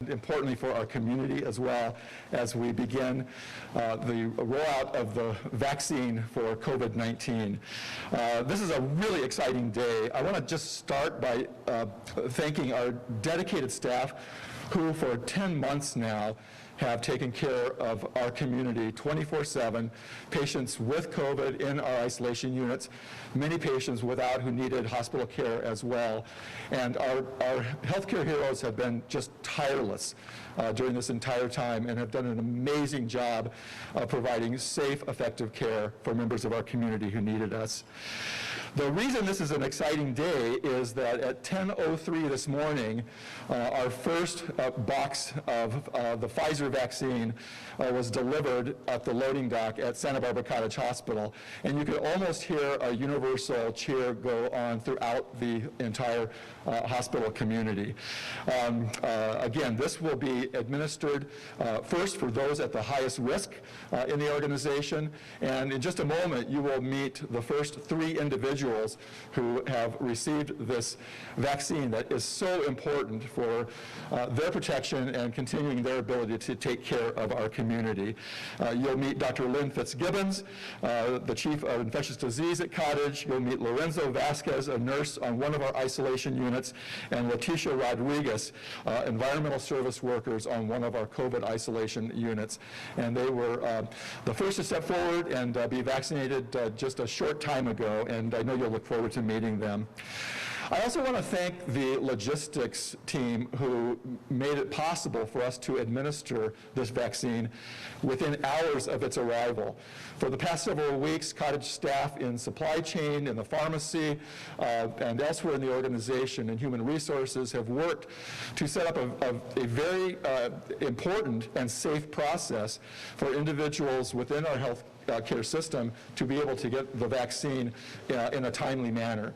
importantly for our community as well, as we begin the rollout of the vaccine for COVID-19. This is a really exciting day. I want to just start by thanking our dedicated staff who for 10 months now have taken care of our community 24/7, patients with COVID in our isolation units, many patients without who needed hospital care as well. And our healthcare heroes have been just tireless during this entire time and have done an amazing job of providing safe, effective care for members of our community who needed us. The reason this is an exciting day is that at 10:03 this morning, our first box of the Pfizer vaccine was delivered at the loading dock at Santa Barbara Cottage Hospital. And you could almost hear a universal cheer go on throughout the entire hospital community. Again, this will be administered first for those at the highest risk in the organization. And in just a moment, you will meet the first 3 individuals who have received this vaccine that is so important for their protection and continuing their ability to take care of our community. You'll meet Dr. Lynn Fitzgibbons, the Chief of Infectious Disease at Cottage. You'll meet Lorenzo Vasquez, a nurse on one of our isolation units, and Leticia Rodriguez, environmental service workers on one of our COVID isolation units. And they were the first to step forward and be vaccinated just a short time ago, and I know you'll look forward to meeting them. I also want to thank the logistics team who made it possible for us to administer this vaccine within hours of its arrival. For the past several weeks, Cottage staff in supply chain, in the pharmacy, and elsewhere in the organization and human resources have worked to set up a very important and safe process for individuals within our health care system to be able to get the vaccine in a timely manner.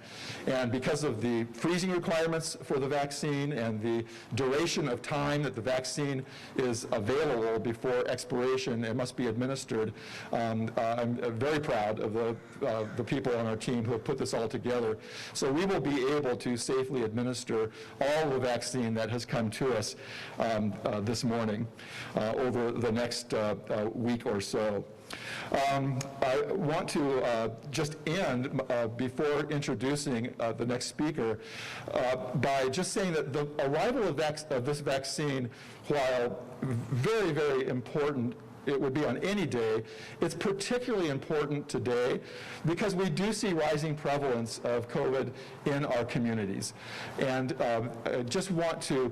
And because of the freezing requirements for the vaccine and the duration of time that the vaccine is available before expiration, it must be administered. I'm very proud of the people on our team who have put this all together. So we will be able to safely administer all the vaccine that has come to us this morning over the next week or so. I want to just end before introducing the next speaker by just saying that the arrival of this vaccine, while very, very important, it would be on any day, it's particularly important today because we do see rising prevalence of COVID in our communities. And I just want to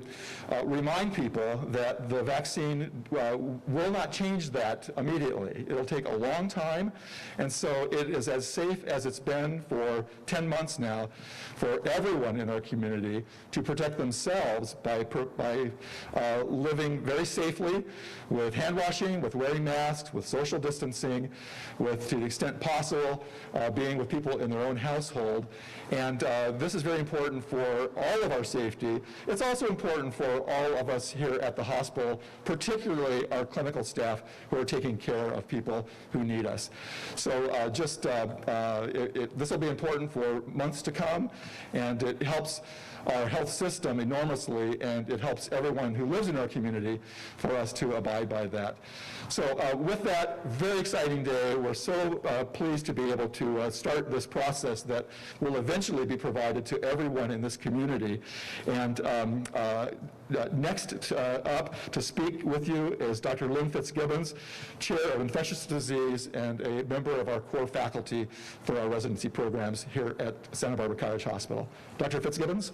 remind people that the vaccine will not change that immediately. It'll take a long time, and so it is as safe as it's been for 10 months now for everyone in our community to protect themselves by living very safely with hand washing, with wearing masks, with social distancing, with, to the extent possible, being with people in their own household. And this is very important for all of our safety. It's also important for all of us here at the hospital, particularly our clinical staff who are taking care of people who need us. So this will be important for months to come, and it helps our health system enormously, and it helps everyone who lives in our community for us to abide by that. So with that, very exciting day. We're so pleased to be able to start this process that will eventually be provided to everyone in this community. And next up to speak with you is Dr. Lynn Fitzgibbons, Chair of Infectious Disease and a member of our core faculty for our residency programs here at Santa Barbara Cottage Hospital. Dr. Fitzgibbons.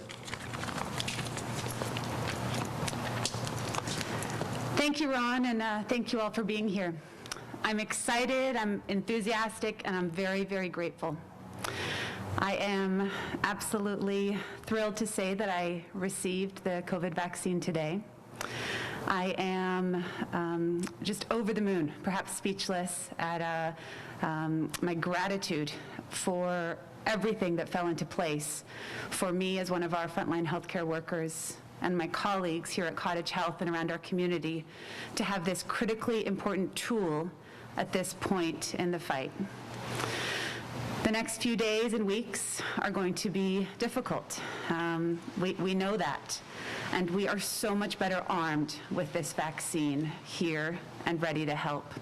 Thank you, Ron, and thank you all for being here. I'm excited, I'm enthusiastic, and I'm very, very grateful. I am absolutely thrilled to say that I received the COVID vaccine today. I am just over the moon, perhaps speechless at my gratitude for everything that fell into place for me as one of our frontline healthcare workers and my colleagues here at Cottage Health and around our community to have this critically important tool at this point in the fight. The next few days and weeks are going to be difficult. We know that. And we are so much better armed with this vaccine here and ready to help.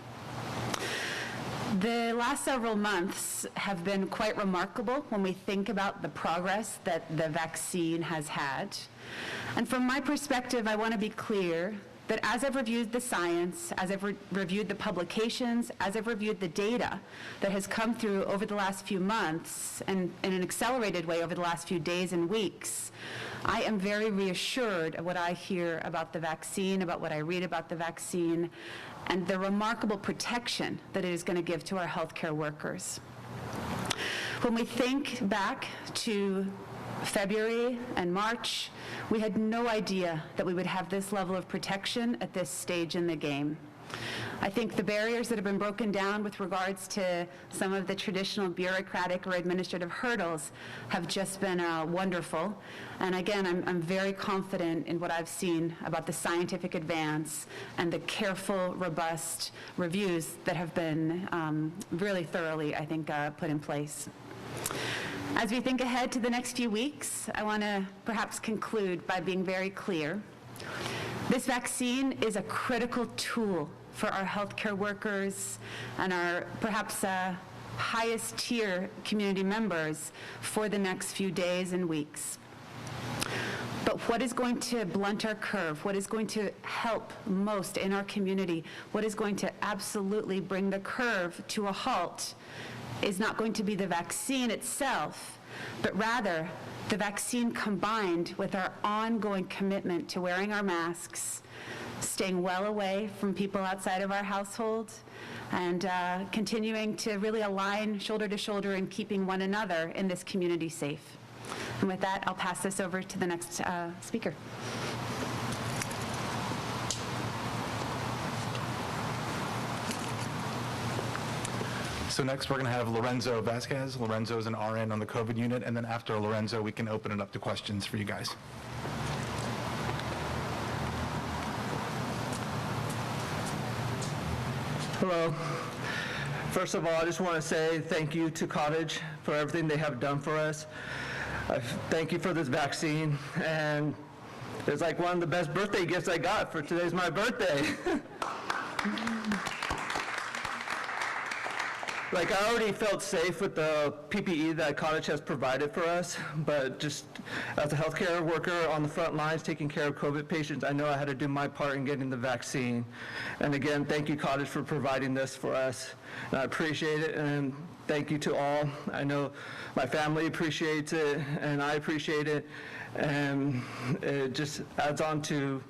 The last several months have been quite remarkable when we think about the progress that the vaccine has had. And from my perspective, I want to be clear that as I've reviewed the science, as I've reviewed the publications, as I've reviewed the data that has come through over the last few months and in an accelerated way over the last few days and weeks, I am very reassured of what I hear about the vaccine, about what I read about the vaccine, and the remarkable protection that it is going to give to our healthcare workers. When we think back to February and March, we had no idea that we would have this level of protection at this stage in the game. I think the barriers that have been broken down with regards to some of the traditional bureaucratic or administrative hurdles have just been wonderful. And again, I'm very confident in what I've seen about the scientific advance and the careful, robust reviews that have been really thoroughly, I think, put in place. As we think ahead to the next few weeks, I want to perhaps conclude by being very clear. This vaccine is a critical tool for our healthcare workers and our perhaps highest tier community members for the next few days and weeks. But what is going to blunt our curve, what is going to help most in our community, what is going to absolutely bring the curve to a halt is not going to be the vaccine itself, but rather the vaccine combined with our ongoing commitment to wearing our masks, staying well away from people outside of our household, and continuing to really align shoulder to shoulder and keeping one another in this community safe. And with that, I'll pass this over to the next speaker. So next we're going to have Lorenzo Vasquez. Lorenzo is an RN on the COVID unit, and then after Lorenzo we can open it up to questions for you guys. Hello. First of all, I just want to say thank you to Cottage for everything they have done for us. Thank you for this vaccine, and it's like one of the best birthday gifts I got, for today's my birthday. Like, I already felt safe with the PPE that Cottage has provided for us, but just as a healthcare worker on the front lines taking care of COVID patients, I know I had to do my part in getting the vaccine. And again, thank you, Cottage, for providing this for us. And I appreciate it, and thank you to all. I know my family appreciates it, and I appreciate it, and it just adds on to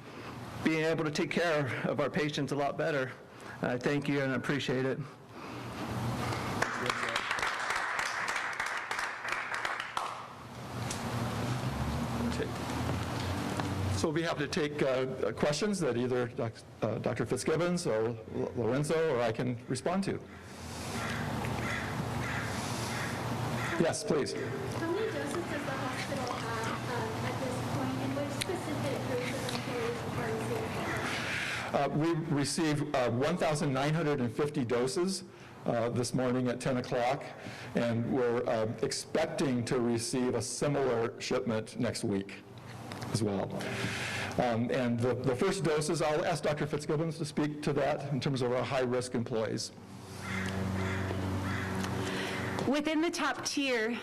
being able to take care of our patients a lot better. And I thank you and I appreciate it. So we'll be happy to take questions that either Dr. Fitzgibbons or Lorenzo or I can respond to. Yes, please. How many doses does the hospital have at this point, and which specific groups of employees are receiving? We received 1,950 doses this morning at 10 o'clock, and we're expecting to receive a similar shipment next week as well. And the first doses, I'll ask Dr. Fitzgibbons to speak to that in terms of our high-risk employees. Within the top tier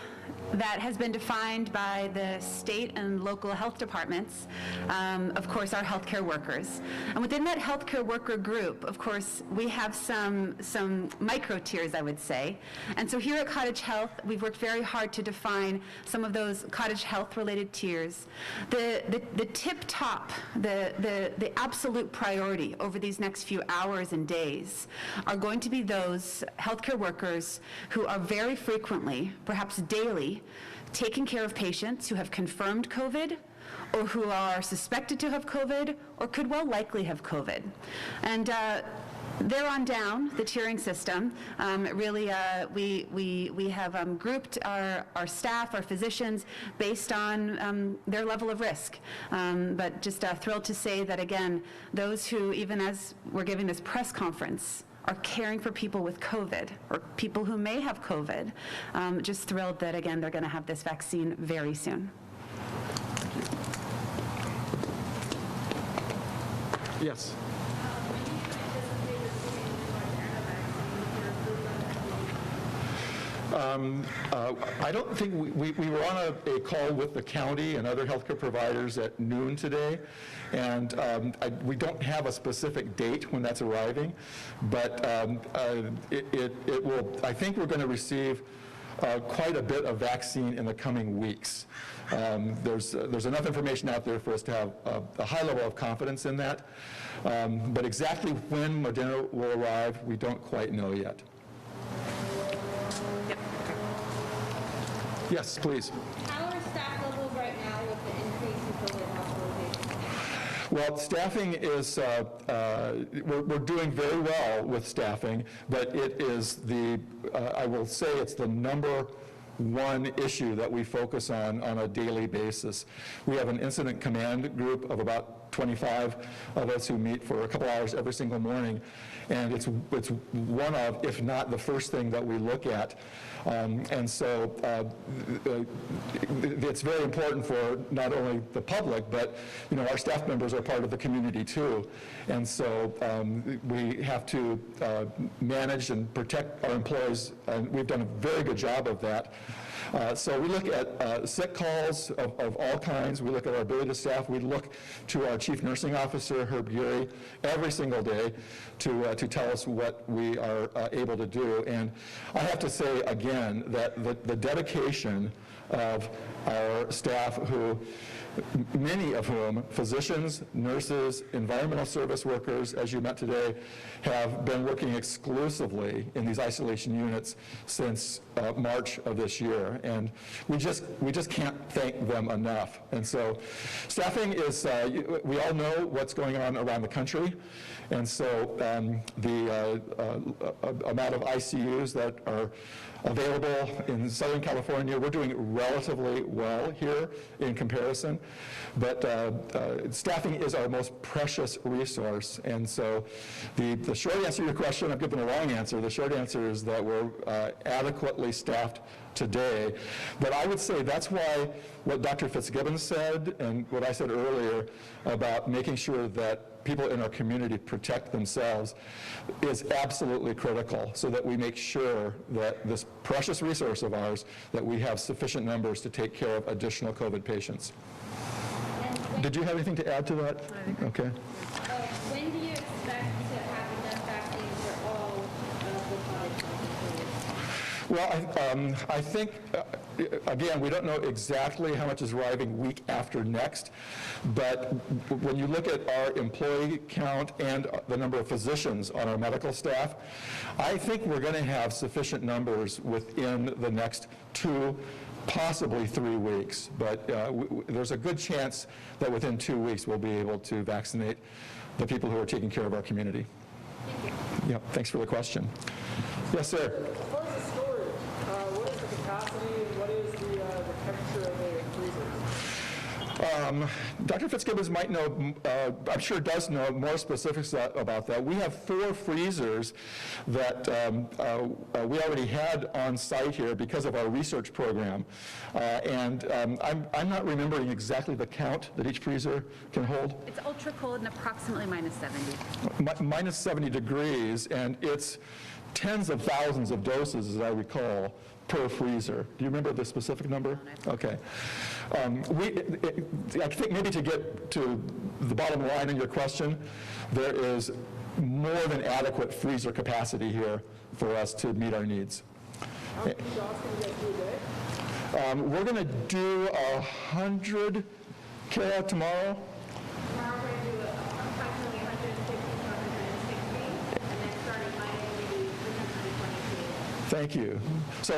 that has been defined by the state and local health departments, of course, our healthcare workers. And within that healthcare worker group, of course, we have some micro tiers, I would say. And so here at Cottage Health, we've worked very hard to define some of those Cottage Health related tiers. The tip top, the absolute priority over these next few hours and days are going to be those healthcare workers who are very frequently, perhaps daily, taking care of patients who have confirmed COVID or who are suspected to have COVID or could well likely have COVID. And they're on down the tiering system. Really, we have grouped our staff, our physicians, based on their level of risk. But just thrilled to say that, again, those who, even as we're giving this press conference, are caring for people with COVID or people who may have COVID. Just thrilled that, again, they're going to have this vaccine very soon. Yes. I don't think we were on a call with the county and other healthcare providers at noon today, and we don't have a specific date when that's arriving, but it will. I think we're going to receive quite a bit of vaccine in the coming weeks. There's enough information out there for us to have a high level of confidence in that, but exactly when Moderna will arrive, we don't quite know yet. Yes, please. How are staff levels right now with the increase in COVID hospitalizations? Well, staffing is, we're doing very well with staffing, but it is I will say it's the number one issue that we focus on a daily basis. We have an incident command group of about 25 of us who meet for a couple hours every single morning, and it's one of, if not the first thing that we look at. And so it's very important for not only the public, but our staff members are part of the community too. And so we have to manage and protect our employees, and we've done a very good job of that. So we look at sick calls of all kinds. We look at our ability to staff. We look to our Chief Nursing Officer, Herb Geary, every single day to tell us what we are able to do. And I have to say again that the dedication of our staff, many of whom, physicians, nurses, environmental service workers, as you met today, have been working exclusively in these isolation units since March of this year. And we just can't thank them enough. And so staffing is, we all know what's going on around the country. And so the amount of ICUs that are available in Southern California, we're doing relatively well here in comparison, but staffing is our most precious resource. And so the short answer to your question, I've given a long answer. The short answer is that we're adequately staffed today. But I would say that's why what Dr. Fitzgibbons said and what I said earlier about making sure that people in our community protect themselves is absolutely critical, so that we make sure that this precious resource of ours, that we have sufficient numbers to take care of additional COVID patients. Did you have anything to add to that? Okay. When do you expect to have enough vaccine for all of the Cottage Health employees? Well, I think, again, we don't know exactly how much is arriving week after next, but when you look at our employee count and the number of physicians on our medical staff, I think we're going to have sufficient numbers within the next 2, possibly 3 weeks. But there's a good chance that within 2 weeks we'll be able to vaccinate the people who are taking care of our community. Thank you. Yep, thanks for the question. Yes, sir. What is the storage? What is the capacity and what is the temperature of the freezers? Dr. Fitzgibbons might know, I'm sure does know more specifics about that. We have 4 freezers that we already had on site here because of our research program. And I'm not remembering exactly the count that each freezer can hold. It's ultra cold and approximately minus 70. Minus 70 degrees, and it's tens of thousands of doses, as I recall, per freezer. Do you remember the specific number? Okay. I think maybe to get to the bottom line in your question, there is more than adequate freezer capacity here for us to meet our needs. How many shots can you guys do a day? We're going to do 100, Kara, tomorrow. Tomorrow we're going to do approximately 150 to 160, and then starting Monday we do 322. Thank you. So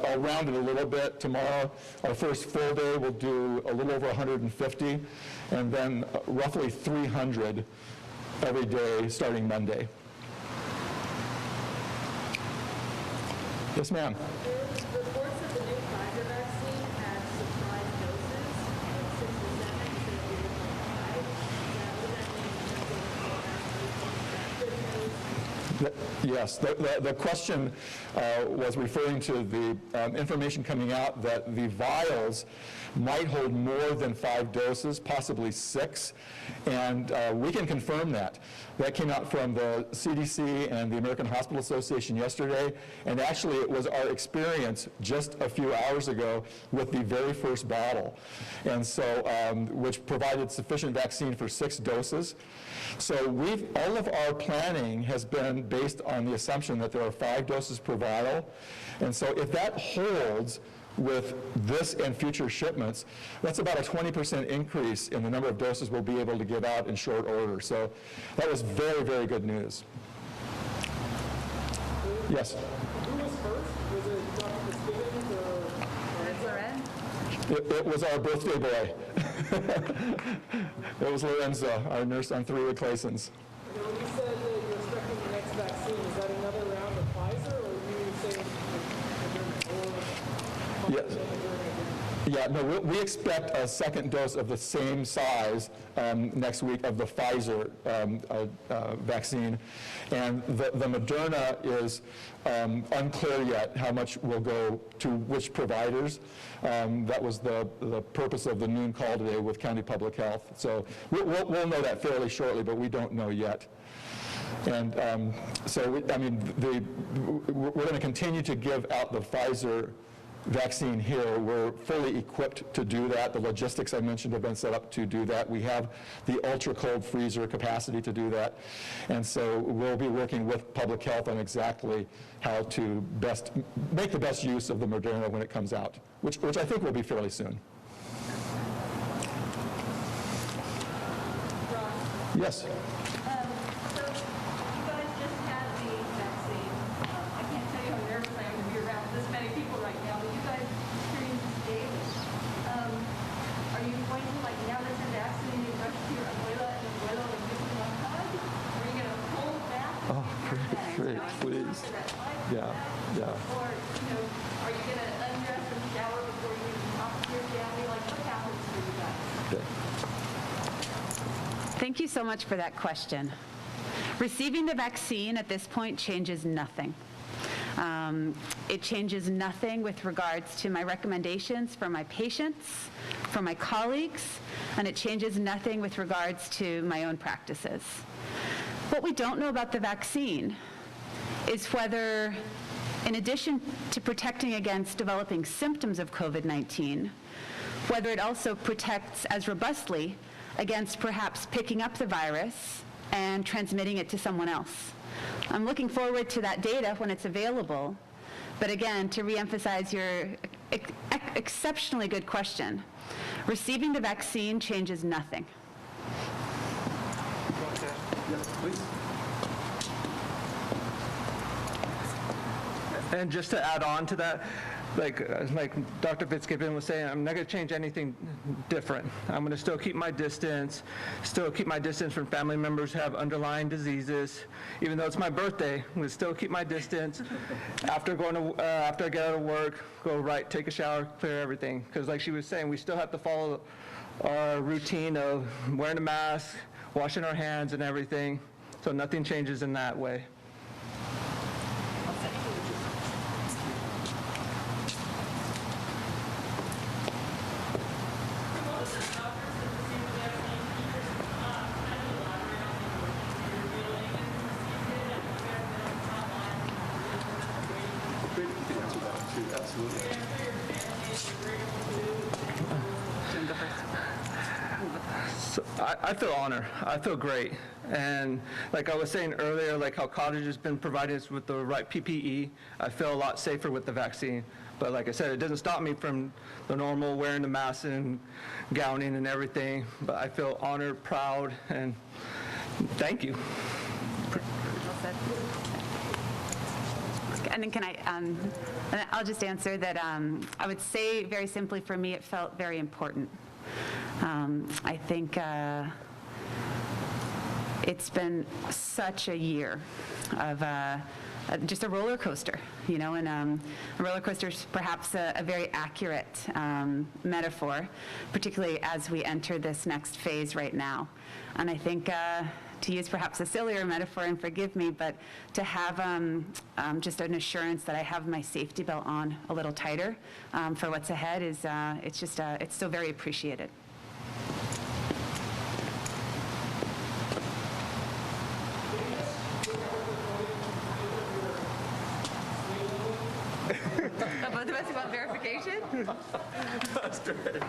I'll round it a little bit. Tomorrow, our first full day, we'll do a little over 150, and then roughly 300 every day starting Monday. Yes, ma'am. There's reports that the new Pfizer vaccine has surprise doses of 6 to 7 instead of 8.5. What does that mean in terms of good news? Yes, the question was referring to the information coming out that the vials might hold more than 5 doses, possibly 6, and we can confirm that. That came out from the CDC and the American Hospital Association yesterday, and actually it was our experience just a few hours ago with the very first bottle, and so which provided sufficient vaccine for 6 doses. So all of our planning has been based on the assumption that there are 5 doses per vial, and so if that holds with this and future shipments, that's about a 20% increase in the number of doses we'll be able to give out in short order. So that was very, very good news. Yes? Who was first? Was it Dr. Fitzgibbons or? It was our birthday boy. It was Lorenzo, our nurse on 3-week license. And when you said that you're expecting the next vaccine, is that another round of Pfizer, or are you saying Yes. Yeah, no, we expect a second dose of the same size next week of the Pfizer vaccine. And the Moderna is unclear yet how much will go to which providers. That was the purpose of the noon call today with County Public Health. So we'll know that fairly shortly, but we don't know yet. And we're going to continue to give out the Pfizer vaccine here. We're fully equipped to do that. The logistics I mentioned have been set up to do that. We have the ultra-cold freezer capacity to do that. And so we'll be working with public health on exactly how to best make the best use of the Moderna when it comes out, which I think will be fairly soon. Yes? So you guys just had the vaccine. I can't tell you how nervous I am to be around this many people right now, but you guys experience this daily. Are you going to, like, now that you're vaccinated, rush to your abuela and abuelo and give them a hug? Or are you going to hold back? Oh, please. Yeah. Or, are you going to undress and shower before you talk to your family? Like, what happens for you guys? Okay. Thank you so much for that question. Receiving the vaccine at this point changes nothing. It changes nothing with regards to my recommendations for my patients, for my colleagues, and it changes nothing with regards to my own practices. What we don't know about the vaccine is whether, in addition to protecting against developing symptoms of COVID-19, whether it also protects as robustly against perhaps picking up the virus and transmitting it to someone else. I'm looking forward to that data when it's available, but again, to reemphasize your exceptionally good question, receiving the vaccine changes nothing. Yes, please. And just to add on to that, like Dr. Fitzgibbon was saying, I'm not going to change anything different. I'm going to still keep my distance from family members who have underlying diseases. Even though it's my birthday, I'm going to still keep my distance. After I get out of work, go right, take a shower, clear everything. Because like she was saying, we still have to follow our routine of wearing a mask, washing our hands and everything. So nothing changes in that way. So I feel honored. I feel great. And like I was saying earlier, like how Cottage has been providing us with the right PPE, I feel a lot safer with the vaccine. But like I said, it doesn't stop me from the normal wearing the mask and gowning and everything. But I feel honored, proud, and thank you. And then I'll just answer that I would say very simply for me, it felt very important. I think it's been such a year of just a roller coaster, and a roller coaster is perhaps a very accurate metaphor, particularly as we enter this next phase right now. And I think to use perhaps a sillier metaphor, and forgive me, but to have just an assurance that I have my safety belt on a little tighter for what's ahead is, it's so very appreciated. Both of us want verification? That's great.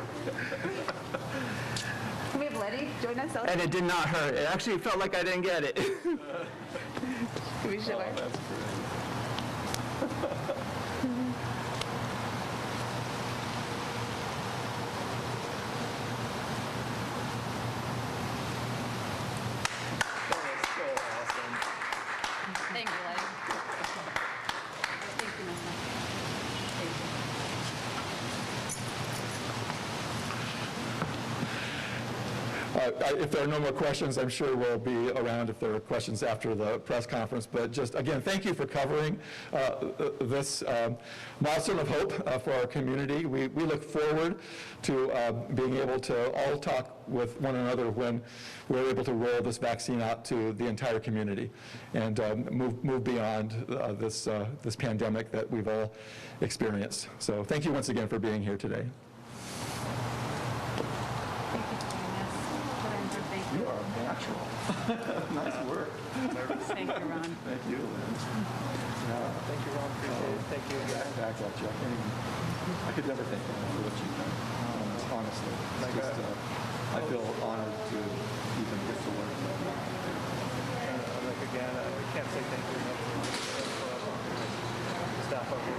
Can we have Letty join us also? And it did not hurt. It actually felt like I didn't get it. Can we show her? That's Thank you, Letty. Thank you, Michael. Thank you. If there are no more questions, I'm sure we'll be around if there are questions after the press conference. But just, again, thank you for covering this milestone of hope for our community. We look forward to being able to all talk with one another when we're able to roll this vaccine out to the entire community and move beyond this pandemic that we've all experienced. So thank you once again for being here today. You are natural. Nice work. Thank you, Ron. Thank you, Lynn. Thank you, Ron. Appreciate it. Thank you. Back at you. I could never thank you for what you've done. Honestly, it's just, I feel honored to even get to work. Again, I can't say thank you enough to staff over